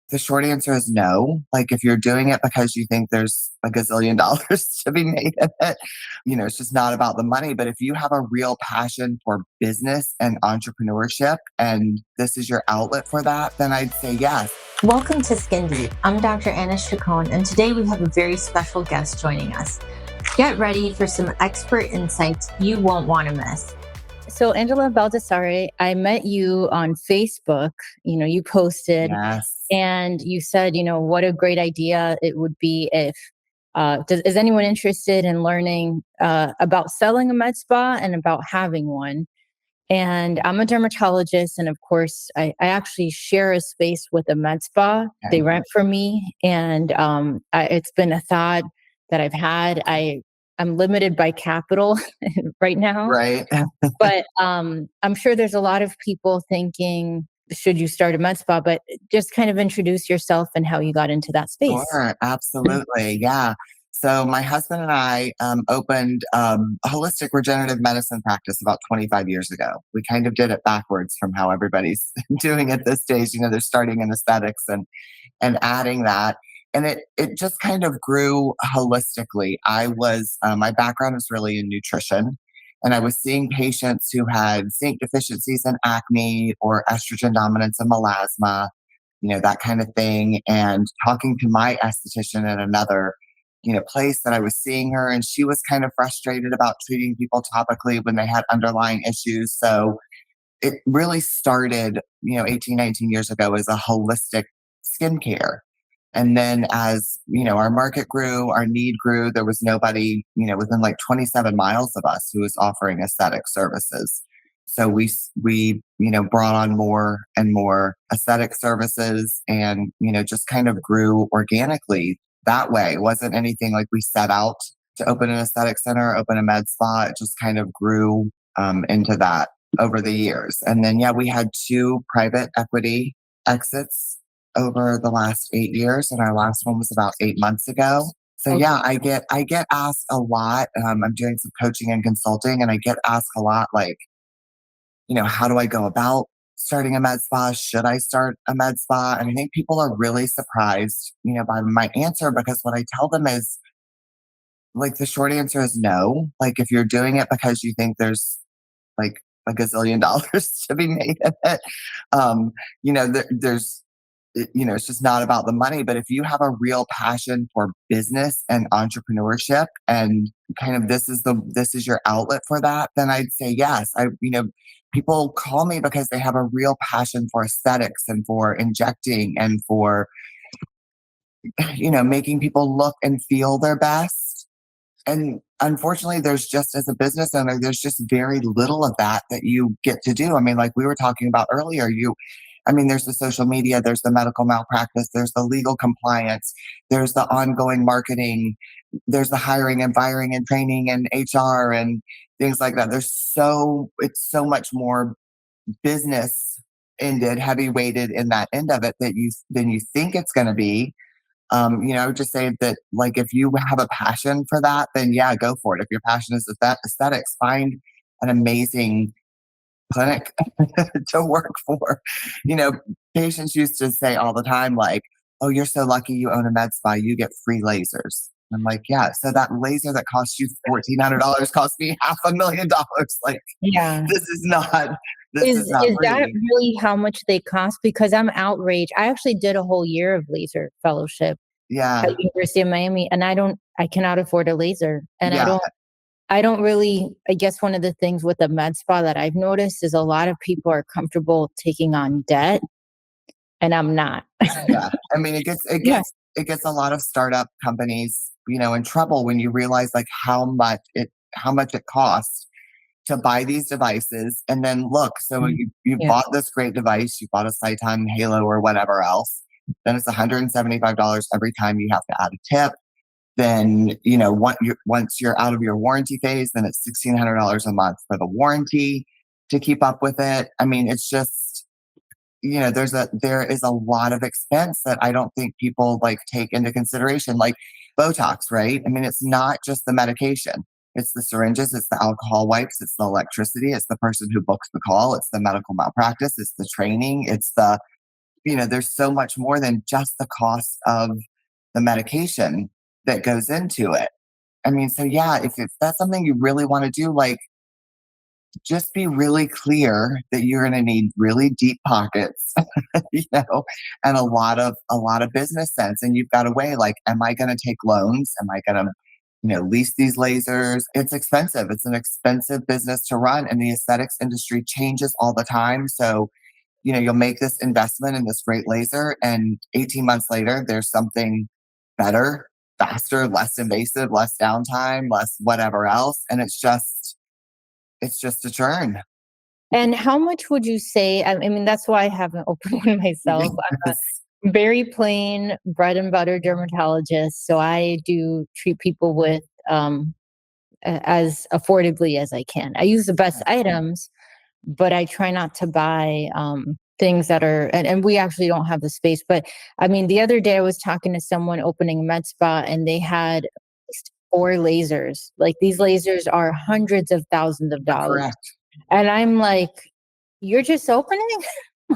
The short answer is no. Like, if you're doing it because you think there's a gazillion dollars to be made in it, it's just not about the money. But if you have a real passion for business and entrepreneurship and this is your outlet for that, then I'd say yes. Welcome to Skin Deep. I'm Dr. Anna Chacon, and today we have a very special guest joining us. Get ready for some expert insights you won't want to miss. So, Angela Baldasare, I met you on Facebook. You posted Yes. and you said, what a great idea it would be if, is anyone interested in learning about selling a med spa and about having one? And I'm a dermatologist. And of course, I actually share a space with a med spa. Okay. They rent for me. And it's been a thought that I've had. I'm limited by capital right now. Right. But I'm sure there's a lot of people thinking, should you start a med spa? But just kind of introduce yourself and how you got into that space. Sure, absolutely. Yeah. So my husband and I opened a holistic regenerative medicine practice about 25 years ago. We kind of did it backwards from how everybody's doing it these days. They're starting in aesthetics and adding that. And it just kind of grew holistically. My background is really in nutrition. And I was seeing patients who had zinc deficiencies and acne or estrogen dominance and melasma, that kind of thing. And talking to my esthetician at another, place that I was seeing her, and she was kind of frustrated about treating people topically when they had underlying issues. So it really started, 18, 19 years ago as a holistic skincare. And then as, our market grew, our need grew, there was nobody, within like 27 miles of us who was offering aesthetic services. So we brought on more and more aesthetic services and, just kind of grew organically that way. It wasn't anything like we set out to open an aesthetic center, open a med spa. It just kind of grew into that over the years. And then, yeah, we had two private equity exits over the last 8 years, and our last one was about 8 months ago. So Okay. yeah, I get asked a lot. I'm doing some coaching and consulting, and I get asked a lot, like, how do I go about starting a med spa? Should I start a med spa? And I think people are really surprised, by my answer, because what I tell them is, like, the short answer is no. Like, if you're doing it because you think there's like a gazillion dollars to be made in it, there's it's just not about the money. But if you have a real passion for business and entrepreneurship and kind of this is your outlet for that, then I'd say yes. People call me because they have a real passion for aesthetics and for injecting and for, making people look and feel their best. And unfortunately, as a business owner, there's just very little of that you get to do. I mean, like we were talking about earlier, there's the social media, there's the medical malpractice, there's the legal compliance, there's the ongoing marketing, there's the hiring and firing and training and HR and things like that. It's so much more business ended, heavy weighted in that end of it than you think it's going to be. I would just say that, like, if you have a passion for that, then yeah, go for it. If your passion is aesthetics, find an amazing clinic to work for. You know, Patients used to say all the time, like, oh, you're so lucky you own a med spa, you get free lasers. I'm like, yeah, so that laser that costs you $1,400 cost me $500,000. Like, Yeah. this is not, this Is is not is that free. really how much they cost? Because I'm outraged. I actually did a whole year of laser fellowship at Yeah. University of Miami, and I cannot afford a laser. And Yeah. I don't really, I guess one of the things with the med spa that I've noticed is a lot of people are comfortable taking on debt, and I'm not. Yeah. I mean, Yeah. it gets a lot of startup companies, in trouble when you realize, like, how much it costs to buy these devices. And then look, so Mm. you Yeah. bought this great device, you bought a Cyton Halo or whatever else. Then it's $175 every time you have to add a tip. Then, once you're out of your warranty phase, then it's $1,600 a month for the warranty to keep up with it. I mean, it's just, there is a lot of expense that I don't think people, like, take into consideration, like Botox, right? I mean, it's not just the medication. It's the syringes, it's the alcohol wipes, it's the electricity, it's the person who books the call, it's the medical malpractice, it's the training, it's the there's so much more than just the cost of the medication that goes into it. I mean, so yeah, if that's something you really want to do, like just be really clear that you're going to need really deep pockets, you know, and a lot of business sense. And you've got to weigh like, am I going to take loans? Am I going to, lease these lasers? It's expensive. It's an expensive business to run, and the aesthetics industry changes all the time. So, you'll make this investment in this great laser, and 18 months later, there's something better, faster, less invasive, less downtime, less whatever else. And it's just a churn. And how much would you say? I mean, that's why I haven't opened one myself. I'm Yes. a very plain bread and butter dermatologist. So I do treat people with as affordably as I can. I use the best items, but I try not to buy things that are, and we actually don't have the space. But I mean, the other day I was talking to someone opening a med spa and they had at least 4 lasers. Like these lasers are hundreds of thousands of dollars. Correct. And I'm like, you're just opening?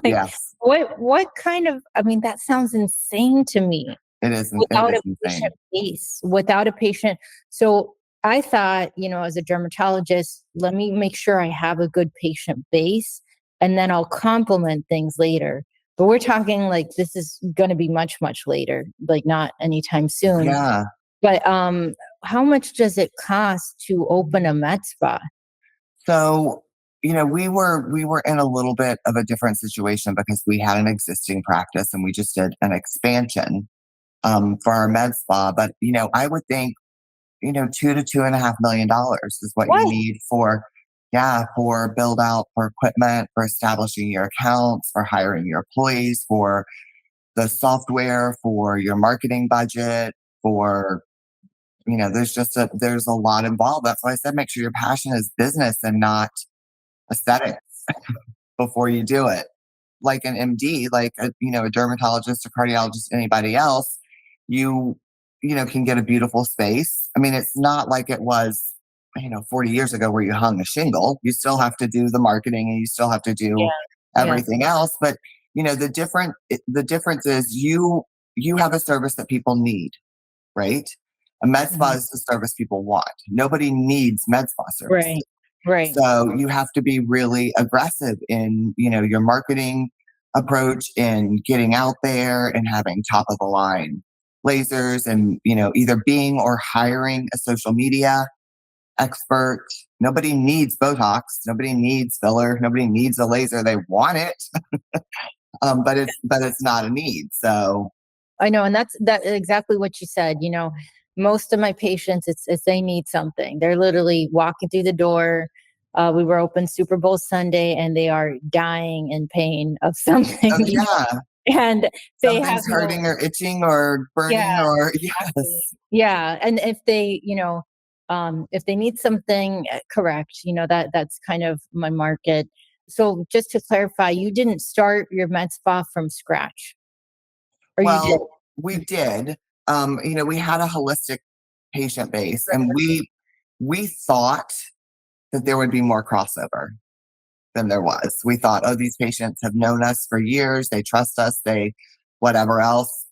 Like, Yes. what kind of, I mean, that sounds insane to me It without is a patient insane. base, without a patient. So I thought, as a dermatologist, let me make sure I have a good patient base and then I'll complement things later. But we're talking like this is going to be much, much later, like not anytime soon. Yeah. But how much does it cost to open a med spa? So, we were in a little bit of a different situation because we had an existing practice and we just did an expansion for our med spa. But, I would think, $2 to $2.5 million is what you What? need for, yeah, for build out, for equipment, for establishing your accounts, for hiring your employees, for the software, for your marketing budget, for, there's a lot involved. That's why I said make sure your passion is business and not aesthetics before you do it. Like an MD, like a dermatologist, a cardiologist, anybody else, you can get a beautiful space. I mean, it's not like it was 40 years ago where you hung a shingle. You still have to do the marketing and you still have to Yeah. do Yeah. everything else. But the difference is you have a service that people need, right? A med spa Mhm. is the service people want. Nobody needs med spa services. Right. Right. So you have to be really aggressive in, your marketing approach, in getting out there and having top of the line lasers, and, either being or hiring a social media expert. Nobody needs Botox. Nobody needs filler. Nobody needs a laser. They want it, but it's not a need. So I know, and that's exactly what you said. Most of my patients, it's they need something. They're literally walking through the door. We were open Super Bowl Sunday, and they are dying in pain of something, oh yeah, and they have something's no. hurting or itching or Yeah, burning or exactly. yes. Yeah, and if they need something, correct. That's kind of my market. So just to clarify, you didn't start your med spa from scratch, or you did? Well, we did. We had a holistic patient base, and we thought that there would be more crossover than there was. We thought, oh, these patients have known us for years, they trust us, they whatever else.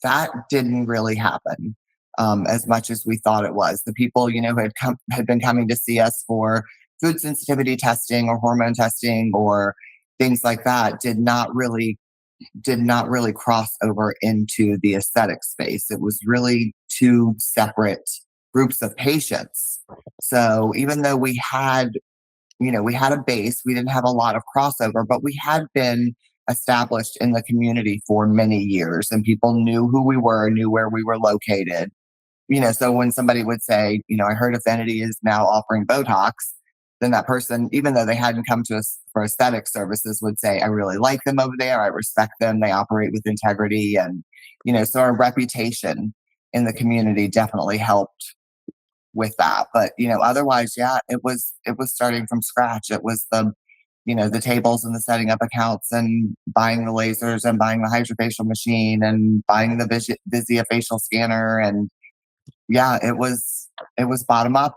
That didn't really happen as much as we thought it was. The people, who had been coming to see us for food sensitivity testing or hormone testing or things like that did not really cross over into the aesthetic space. It was really two separate groups of patients. So even though we had a base, we didn't have a lot of crossover, but we had been established in the community for many years, and people knew who we were, knew where we were located. So when somebody would say, I heard Affinity is now offering Botox, then that person, even though they hadn't come to us for aesthetic services, would say, I really like them over there. I respect them. They operate with integrity. And, so our reputation in the community definitely helped with that. But, otherwise, yeah, it was starting from scratch. It was the tables and the setting up accounts and buying the lasers and buying the hydrofacial machine and buying the Visia facial scanner. And yeah, it was bottom up.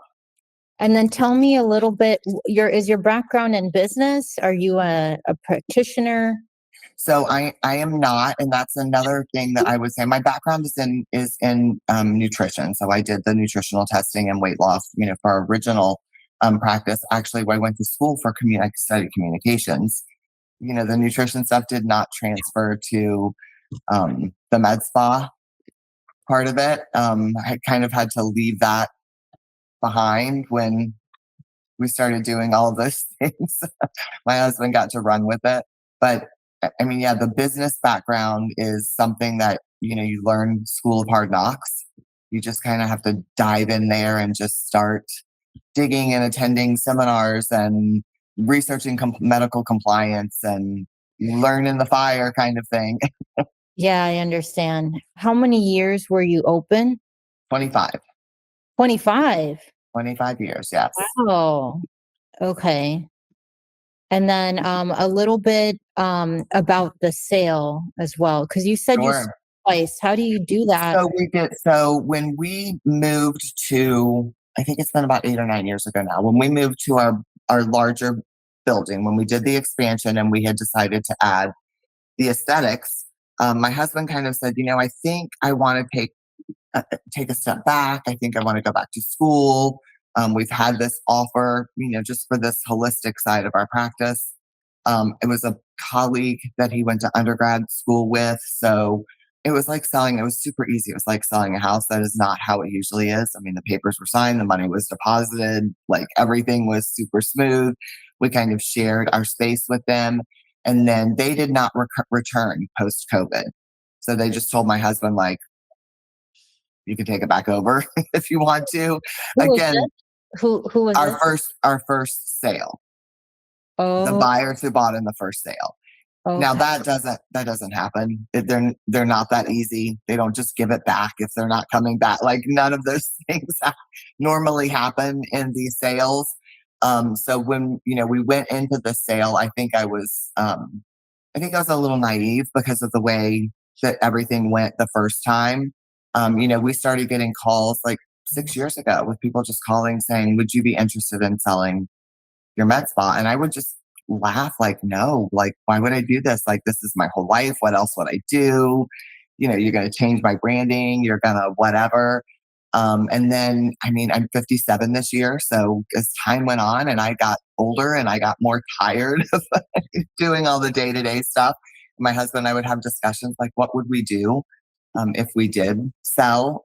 And then tell me a little bit, is your background in business? Are you a practitioner? So I am not, and that's another thing that I would say. My background is in nutrition, so I did the nutritional testing and weight loss, for our original practice. Actually, I went to school for I studied communications. The nutrition stuff did not transfer to the med spa part of it. I kind of had to leave that behind when we started doing all of those things. My husband got to run with it. But I mean, yeah, the business background is something that, you learn school of hard knocks. You just kind of have to dive in there and just start digging and attending seminars and researching medical compliance and learning the fire kind of thing. Yeah, I understand. How many years were you open? 25, 25. 25 years. Yes. Oh, okay. And then a little bit about the sale as well, because you said you sold Sure. twice. How do you do that? So when we moved to, I think it's been about 8 or 9 years ago now, when we moved to our larger building, when we did the expansion and we had decided to add the aesthetics, my husband kind of said, I think I want to take a step back. I think I want to go back to school. We've had this offer, just for this holistic side of our practice. It was a colleague that he went to undergrad school with. So it was super easy. It was like selling a house. That is not how it usually is. I mean, the papers were signed, the money was deposited, like everything was super smooth. We kind of shared our space with them. And then they did not return post COVID. So they just told my husband, like, you can take it back over if you want to. Who was Again, this? Who was this? our first sale, the Oh, buyers who bought in the first sale. Now okay. that doesn't happen. They're not that easy. They don't just give it back if they're not coming back. Like none of those things normally happen in these sales. So when we went into the sale, I think I was a little naive because of the way that everything went the first time. We started getting calls like 6 years ago with people just calling saying, "Would you be interested in selling your med spa?" And I would just laugh like, no, like, why would I do this? Like, this is my whole life. What else would I do? You're going to change my branding. You're going to whatever. And then, I mean, I'm 57 this year. So as time went on and I got older and I got more tired of doing all the day to day stuff, my husband and I would have discussions like, what would we do if we did sell?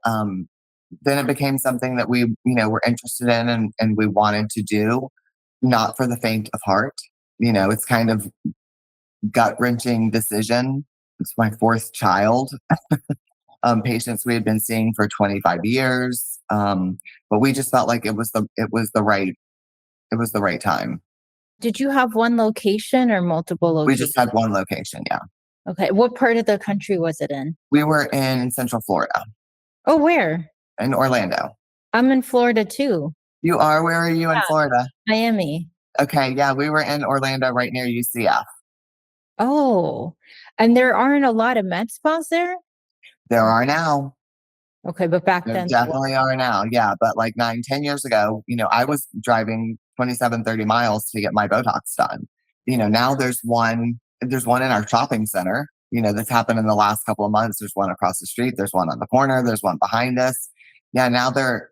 Then it became something that we were interested in and we wanted to do, not for the faint of heart. It's kind of gut wrenching decision. It's my fourth child, patients we had been seeing for 25 years. But we just felt like it was the right time. Did you have one location or multiple We just locations? had one location. Yeah. Okay. What part of the country was it in? We were in Central Florida, Oh, where? in Orlando. I'm in Florida too. You are? Where are you in Yeah, Florida? Miami. Okay. Yeah. We were in Orlando right near UCF. Oh, and there aren't a lot of med spas there? There are now. Okay, but back There then there was. definitely are now. Yeah. But like 9, 10 years ago, I was driving 27, 30 miles to get my Botox done. Now there's one in our shopping center, that's happened in the last couple of months. There's one across the street. There's one on the corner. There's one behind us. Yeah. Now they're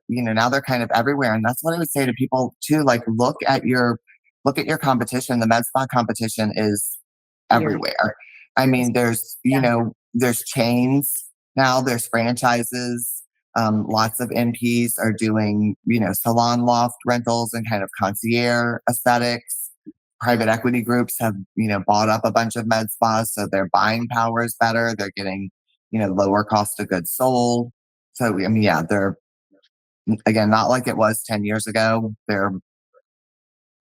kind of everywhere. And that's what I would say to people too. Like, look at your competition. The med spa competition is You're everywhere. I mean, yeah. there's chains now, there's franchises. Lots of NPs are doing, salon loft rentals and kind of concierge aesthetics. Private equity groups have, bought up a bunch of med spas, so their buying power is better. They're getting, lower cost of goods sold. So, I mean, yeah, they're again not like it was 10 years ago. They're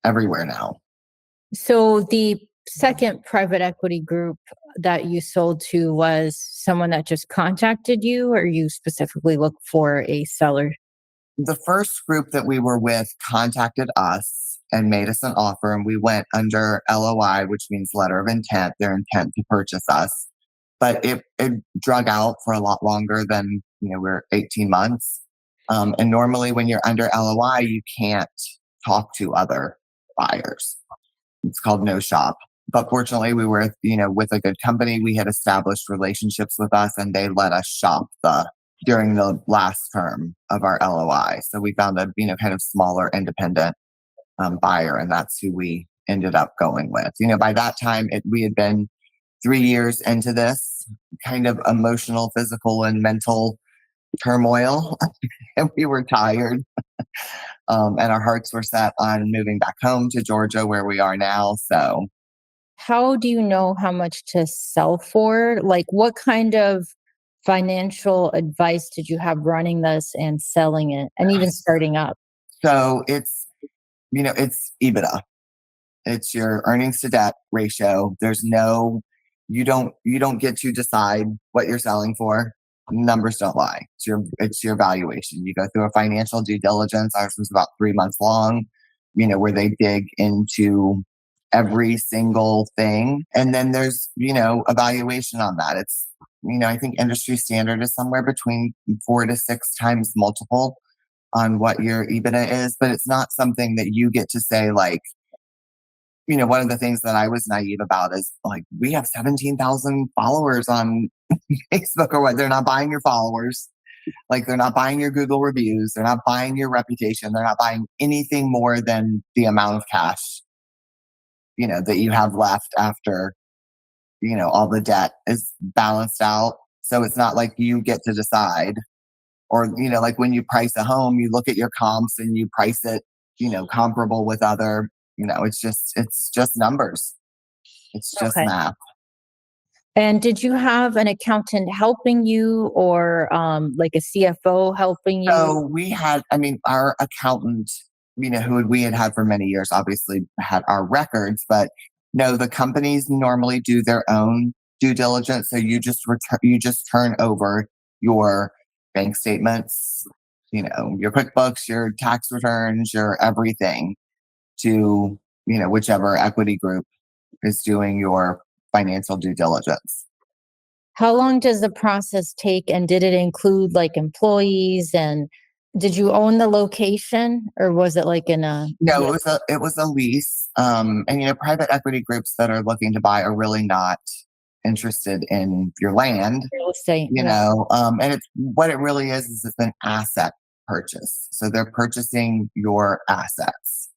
everywhere now. So the second private equity group that you sold to was someone that just contacted you, or you specifically look for a seller? The first group that we were with contacted us and made us an offer, and we went under LOI, which means letter of intent, their intent to purchase us. But it drug out for a lot longer than, we're 18 months. And normally when you're under LOI, you can't talk to other buyers. It's called no shop. But fortunately, we were, with a good company. We had established relationships with us, and they let us shop the during the last term of our LOI. So we found a, kind of smaller independent buyer, and that's who we ended up going with. By that time, we had been 3 years into this kind of emotional, physical, and mental turmoil, and we were tired. And our hearts were set on moving back home to Georgia, where we are now. So, How do you know how much to sell for? Like, what kind of financial advice did you have running this and selling it and even starting up? it's EBITDA. It's your earnings to debt ratio. You don't get to decide what you're selling for. Numbers don't lie. It's your valuation. You go through a financial due diligence. Ours was about 3 months long, where they dig into every single thing. And then there's, evaluation on that. I think industry standard is somewhere between 4 to 6 times multiple on what your EBITDA is, but it's not something that you get to say, like, one of the things that I was naive about is, like, we have 17,000 followers on Facebook or what. They're not buying your followers. Like, they're not buying your Google reviews. They're not buying your reputation. They're not buying anything more than the amount of cash, that you have left after, all the debt is balanced out. So it's not like you get to decide. Or, like when you price a home, you look at your comps and you price it, comparable with other, it's just numbers. It's just Okay. math. And did you have an accountant helping you or like a CFO helping you? So we had, I mean, our accountant, who we had had for many years, obviously had our records, but no, the companies normally do their own due diligence. So you just turn over your bank statements, your QuickBooks, your tax returns, your everything to, whichever equity group is doing your financial due diligence. How long does the process take? And did it include like employees? And did you own the location or was it like in a No, it was a lease. And private equity groups that are looking to buy are really not interested in your land. real estate? Yeah. And it's what it really is it's an asset purchase. So they're purchasing your assets.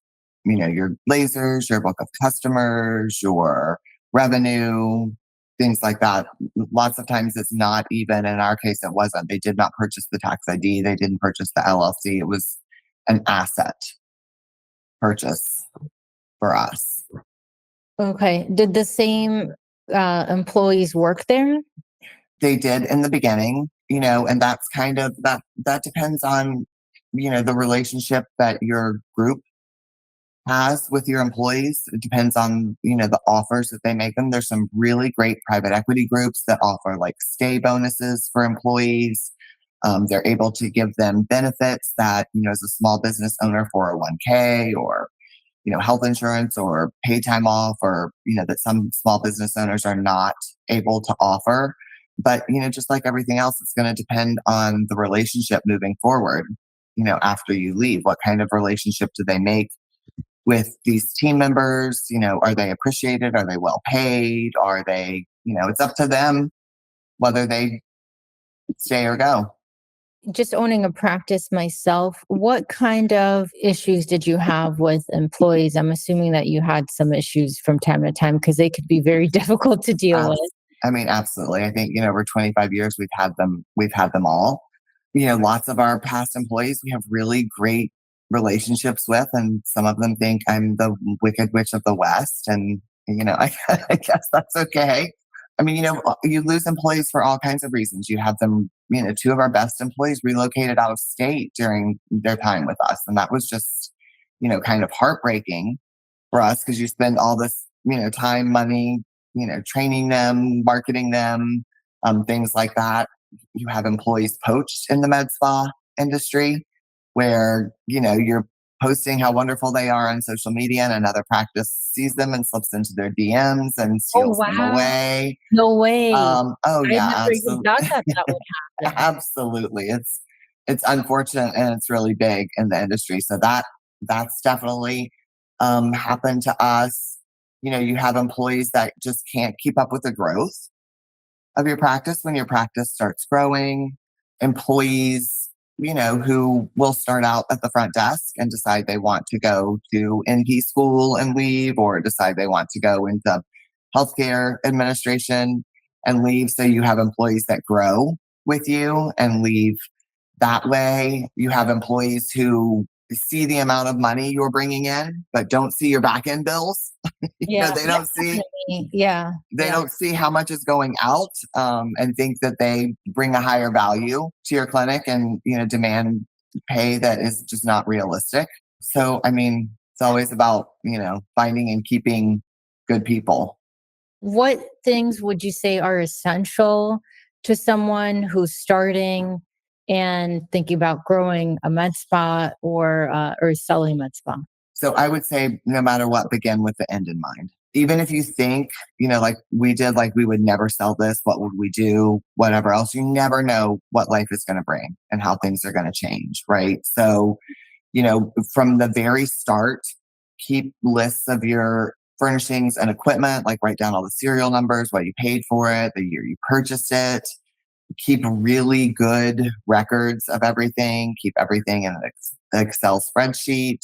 Your lasers, your book of customers, your revenue, things like that. Lots of times it's not even, in our case, it wasn't. They did not purchase the tax ID. They didn't purchase the LLC. It was an asset purchase for us. Okay. Did the same employees work there? They did in the beginning, and that's kind of that depends on, the relationship that your group has with your employees. It depends on, the offers that they make them. There's some really great private equity groups that offer like stay bonuses for employees. They're able to give them benefits that, as a small business owner, 401k or health insurance or paid time off, or, that some small business owners are not able to offer. But, just like everything else, it's going to depend on the relationship moving forward, after you leave. What kind of relationship do they make with these team members? Are they appreciated? Are they well paid? Are they, it's up to them whether they stay or go. Just owning a practice myself, what kind of issues did you have with employees? I'm assuming that you had some issues from time to time because they could be very difficult to deal with. Abs- I mean, absolutely. I think, over 25 years, we've had them all. Lots of our past employees we have really great relationships with, and some of them think I'm the Wicked Witch of the West. And, I guess that's okay. I mean, you lose employees for all kinds of reasons. You have them, two of our best employees relocated out of state during their time with us. And that was just, kind of heartbreaking for us because you spend all this, time, money, training them, marketing them, things like that. You have employees poached in the med spa industry where, you're posting how wonderful they are on social media, and another practice sees them and slips into their DMs and Oh, steals them wow. away. No way. Oh I yeah, never even absolutely. thought that that would happen. Absolutely. It's unfortunate, and it's really big in the industry. So that's definitely happened to us. You have employees that just can't keep up with the growth of your practice when your practice starts growing, employees, who will start out at the front desk and decide they want to go to NP school and leave, or decide they want to go into healthcare administration and leave. So you have employees that grow with you and leave that way. You have employees who see the amount of money you're bringing in, but don't see your back end bills. Yeah, They yeah, don't see definitely. Yeah, they yeah. don't see how much is going out, and think that they bring a higher value to your clinic, and demand pay that is just not realistic. So I mean, it's always about finding and keeping good people. What things would you say are essential to someone who's starting and thinking about growing a med spa or selling a med spa? So I would say, no matter what, begin with the end in mind. Even if you think, like we did, like we would never sell this, what would we do? Whatever else, you never know what life is going to bring and how things are going to change, right? So, from the very start, keep lists of your furnishings and equipment, like write down all the serial numbers, what you paid for it, the year you purchased it. Keep really good records of everything, keep everything in an Excel spreadsheet,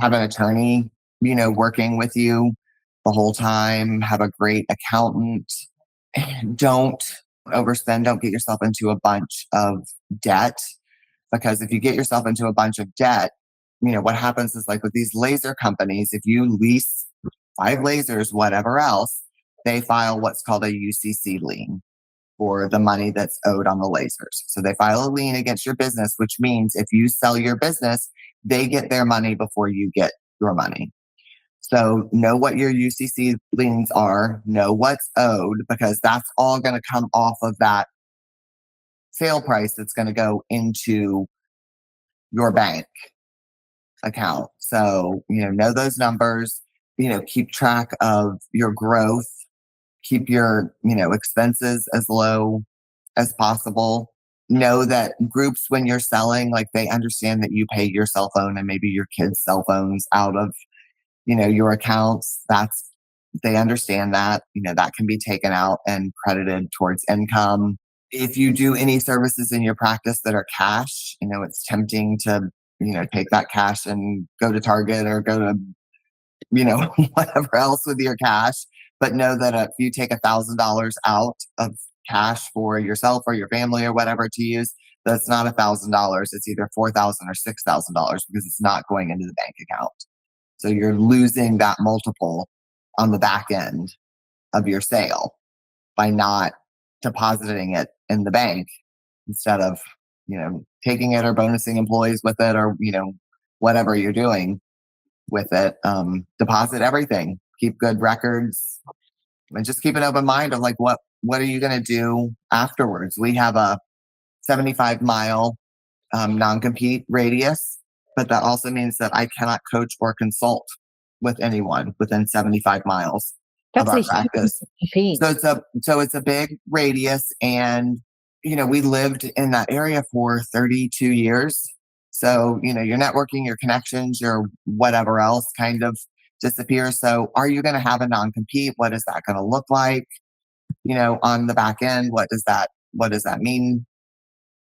have an attorney, working with you the whole time, have a great accountant. Don't overspend, don't get yourself into a bunch of debt, because if you get yourself into a bunch of debt, what happens is, like with these laser companies, if you lease 5 lasers, whatever else, they file what's called a UCC lien for the money that's owed on the lasers. So they file a lien against your business, which means if you sell your business, they get their money before you get your money. So know what your UCC liens are, know what's owed, because that's all going to come off of that sale price that's going to go into your bank account. So, know those numbers, keep track of your growth, keep your, expenses as low as possible. Know that groups, when you're selling, like they understand that you pay your cell phone and maybe your kids' cell phones out of, your accounts. They understand that, that can be taken out and credited towards income. If you do any services in your practice that are cash, it's tempting to, take that cash and go to Target or go to, whatever else with your cash. But know that if you take $1,000 out of cash for yourself or your family or whatever to use, that's not $1,000. It's either 4,000 or $6,000, because it's not going into the bank account. So you're losing that multiple on the back end of your sale by not depositing it in the bank, instead of, taking it or bonusing employees with it, or, whatever you're doing with it. Deposit everything, keep good records, and just keep an open mind of, like, what are you going to do afterwards? We have a 75-mile non-compete radius, but that also means that I cannot coach or consult with anyone within 75 miles of That's a our huge practice. feat. So it's a big radius, and we lived in that area for 32 years. So your networking, your connections, your whatever else kind of disappears. So are you going to have a non-compete? What is that going to look like? On the back end, what does that mean?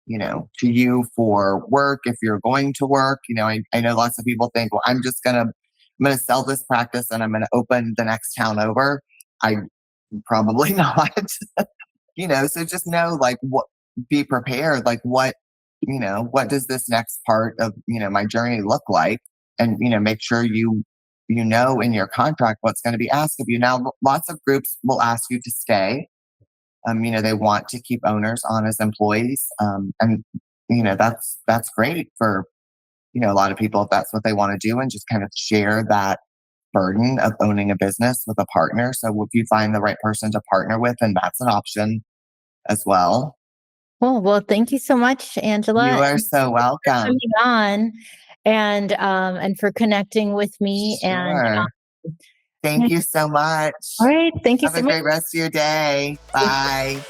To you for work, if you're going to work. I know lots of people think, well, I'm gonna sell this practice and I'm gonna open the next town over. I probably not. So just know, like, be prepared, like what does this next part of, my journey look like? And, make sure you know in your contract what's going to be asked of you. Now, lots of groups will ask you to stay. They want to keep owners on as employees. And that's great for, a lot of people, if that's what they want to do, and just kind of share that burden of owning a business with a partner. So if you find the right person to partner with, then that's an option as well. Cool. Well, thank you so much, You Angela, are so for welcome. coming on and for connecting with me. And Sure. yeah, Thank you so much. all right, thank you Have so a much. great rest of your day. Bye.